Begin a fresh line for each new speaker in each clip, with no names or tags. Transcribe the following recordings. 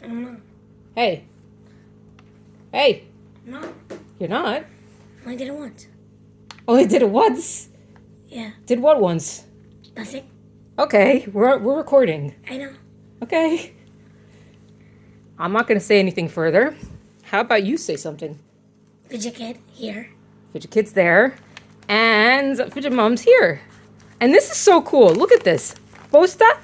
I don't know.
Hey. Hey.
No,
You're not?
I did it once.
Only did it once?
Yeah,
Did what once?
nothing.
Okay, we're recording.
I know.
Okay. I'm not going to say anything further. How about you say something?
Fidget kid here.
Fidget Kid's there. And Fidget Mom's here. And this is so cool. Look at this. Posta?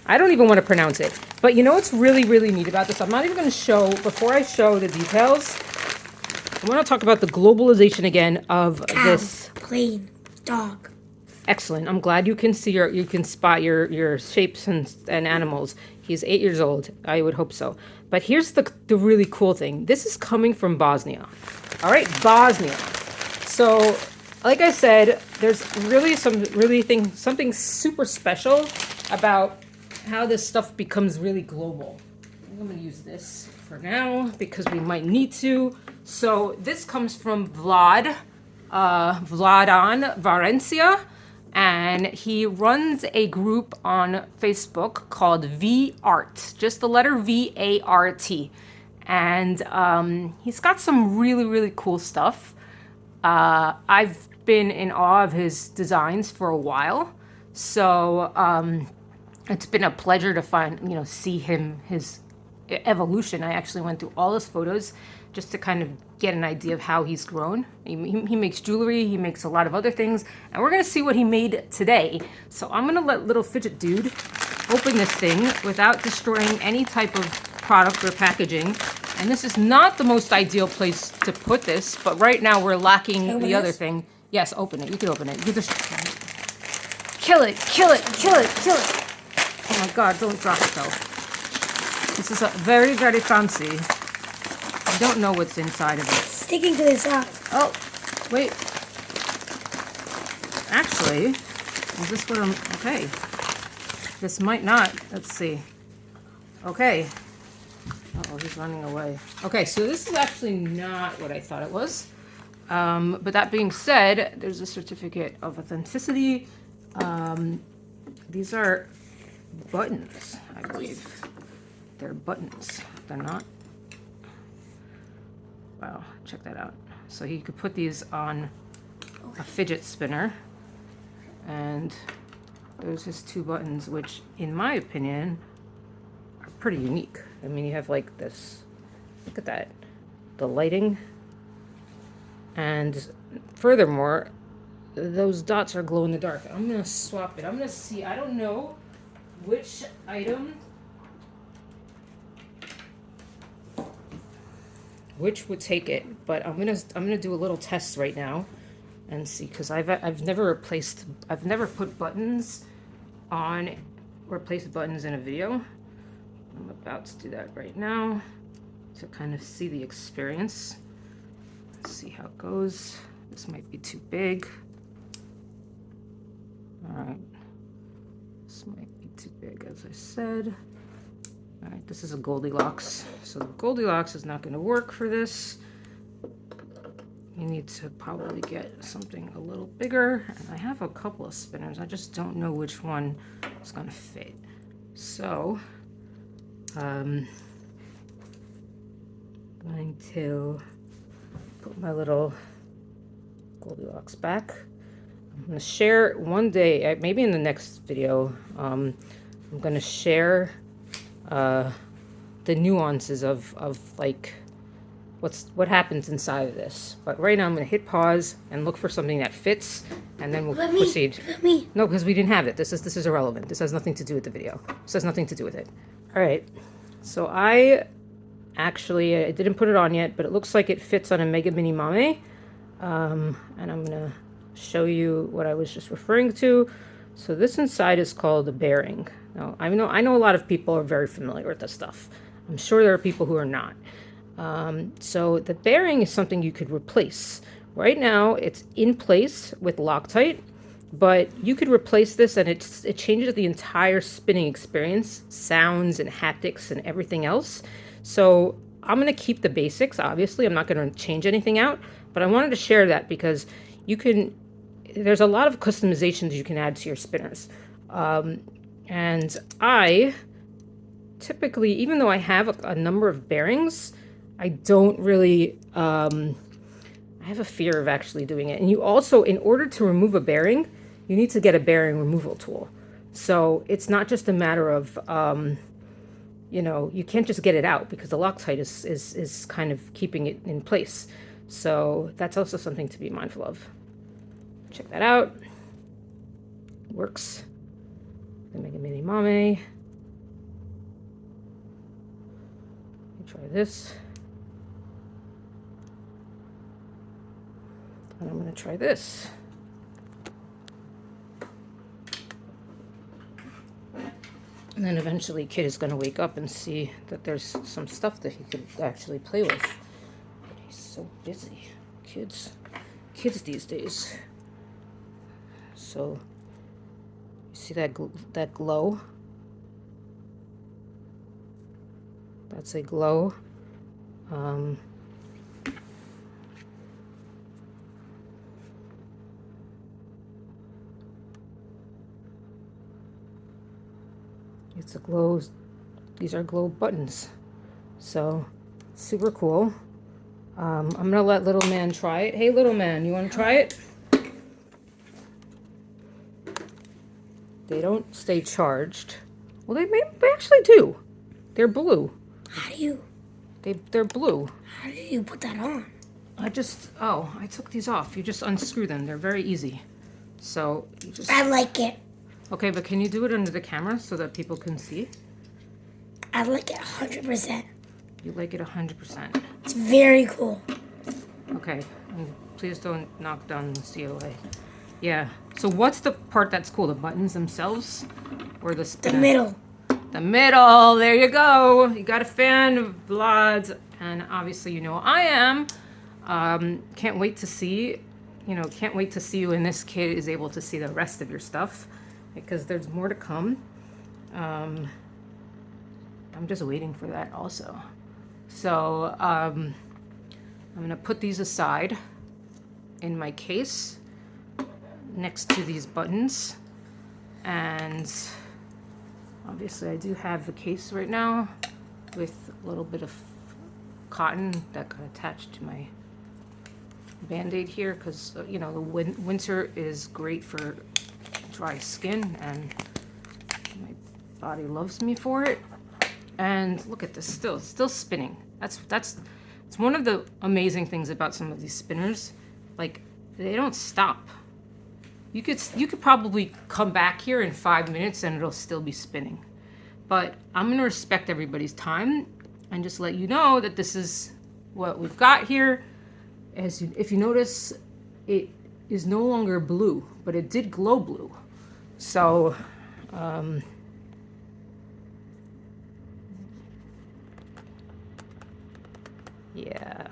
I don't even want to pronounce it. But you know what's really, really neat about this? I'm not even going to show, before I show the details, I want to talk about the globalization again of
Cow,
this.
plane, dog.
Excellent. I'm glad you can see you can spot your shapes and animals. He's 8 years old. I would hope so. But here's the really cool thing. This is coming from Bosnia. All right, Bosnia. So, like I said, there's really something super special about how this stuff becomes really global. I'm going to use this for now because we might need to. So this comes from Vladan Varenica, and he runs a group on Facebook called VArt, just the letter VART. And he's got some really, really cool stuff. I've been in awe of his designs for a while. So it's been a pleasure to see his evolution. I actually went through all his photos just to kind of get an idea of how he's grown. He makes jewelry, he makes a lot of other things, and we're gonna see what he made today. So I'm gonna let little Fidget Dude open this thing without destroying any type of product or packaging. And this is not the most ideal place to put this, but right now we're lacking the other thing. Yes, open it. You can open it. You just kill it, kill it, kill it, kill it. Oh my God, don't drop it though. This is a very, very fancy. I don't know what's inside of it.
Sticking to the side.
Oh, wait. Actually, is this what I'm... Okay. This might not. Let's see. Okay. Uh-oh, he's running away. Okay, so this is actually not what I thought it was. But that being said, there's a certificate of authenticity. These are buttons, I believe. They're buttons. They're not. Wow, check that out. So you could put these on a fidget spinner. And there's his two buttons, which in my opinion are pretty unique. I mean, you have like this, look at that, the lighting. And furthermore, those dots are glow in the dark. I'm gonna swap it. I'm gonna see, I don't know which item, which would take it, but I'm gonna do a little test right now and see, because I've never put buttons on, replaced buttons in a video. I'm about to do that right now to kind of see the experience. Let's see how it goes. This might be too big. All right, this might be too big, as I said. All right, this is a Goldilocks. So the Goldilocks is not going to work for this. You need to probably get something a little bigger. And I have a couple of spinners. I just don't know which one is going to fit. So, I'm going to put my little Goldilocks back. I'm going to share one day, maybe in the next video, I'm going to share the nuances of like what happens inside of this. But right now I'm going to hit pause and look for something that fits, and then we'll proceed. No, because we didn't have it. This is irrelevant. This has nothing to do with the video. This has nothing to do with it. All right. So I didn't put it on yet, but it looks like it fits on a Mega Mini Mame. And I'm going to show you what I was just referring to. So this inside is called a bearing. Now, I know a lot of people are very familiar with this stuff. I'm sure there are people who are not. So the bearing is something you could replace. Right now, it's in place with Loctite, but you could replace this and it changes the entire spinning experience, sounds and haptics and everything else. So I'm going to keep the basics, obviously. I'm not going to change anything out, but I wanted to share that because there's a lot of customizations you can add to your spinners. And I typically, even though I have a number of bearings, I don't really, I have a fear of actually doing it. And you also, in order to remove a bearing, you need to get a bearing removal tool. So it's not just a matter of, you know, you can't just get it out because the Loctite is kind of keeping it in place. So that's also something to be mindful of. Check that out. Works. Then make a mini mame. Try this. And I'm going to try this. And then eventually Kid is going to wake up and see that there's some stuff that he could actually play with. But he's so busy. Kids these days. So, you see that glow? That's a glow. It's a glow. These are glow buttons. So, super cool. I'm gonna let little man try it. Hey, little man, you want to try it? They don't stay charged. Well, they actually do. They're blue.
How do you?
They're blue.
How do you put that on?
I took these off. You just unscrew them. They're very easy. So you just.
I like it.
Okay, but can you do it under the camera so that people can see?
I like it 100%.
You like it 100%.
It's very cool.
Okay, and please don't knock down the COA. Yeah. So what's the part that's cool? The buttons themselves, or the spinner?
The middle.
The middle. There you go. You got a fan of Vlad's, and obviously you know I am. Can't wait to see. Can't wait to see you when this kid is able to see the rest of your stuff, because there's more to come. I'm just waiting for that also. So I'm gonna put these aside in my case next to these buttons, and obviously I do have the case right now with a little bit of cotton that got attached to my band-aid here, because the winter is great for dry skin, and my body loves me for it. And look at this, still spinning. It's one of the amazing things about some of these spinners. Like, they don't stop. You could probably come back here in 5 minutes and it'll still be spinning. But I'm gonna respect everybody's time and just let you know that this is what we've got here. If you notice, it is no longer blue, but it did glow blue. So, yeah.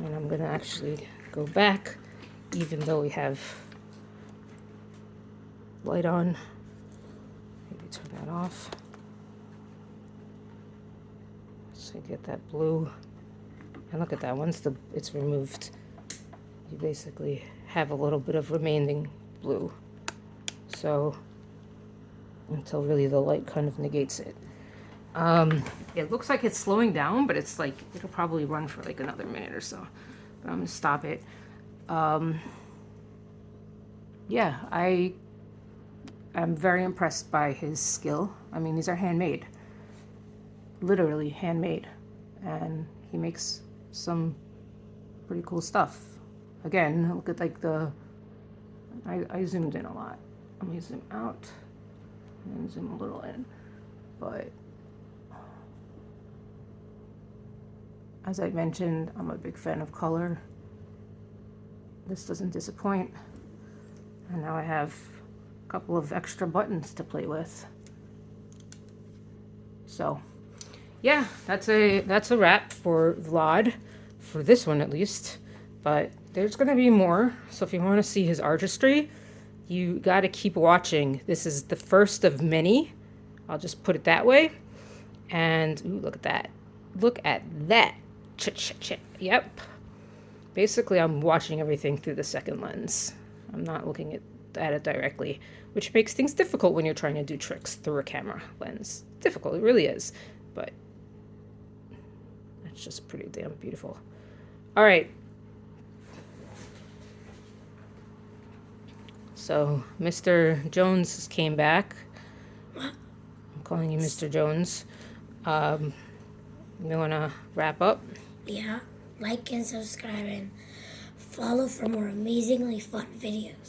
And I'm gonna actually go back, even though we have light on. Maybe turn that off. So you get that blue. And look at that, once it's removed, you basically have a little bit of remaining blue. So, until really the light kind of negates it. It looks like it's slowing down, but it's like, it'll probably run for like another minute or so. But I'm gonna stop it. Yeah, I'm very impressed by his skill. I mean, these are handmade. Literally handmade. And he makes some pretty cool stuff. Again, look at like I zoomed in a lot. Let me zoom out and zoom a little in. But as I mentioned, I'm a big fan of color. This doesn't disappoint. And now I have a couple of extra buttons to play with. So, yeah, that's a wrap for Vlad, for this one at least. But there's gonna be more. So if you want to see his artistry, you got to keep watching. This is the first of many. I'll just put it that way. And ooh, look at that. Look at that. Yep. Basically, I'm watching everything through the second lens. I'm not looking at at it directly, which makes things difficult when you're trying to do tricks through a camera lens. Difficult, it really is, but it's just pretty damn beautiful. All right. So Mr. Jones came back. I'm calling you Mr. Jones. You want to wrap up?
Yeah, like and subscribe and follow for more amazingly fun videos.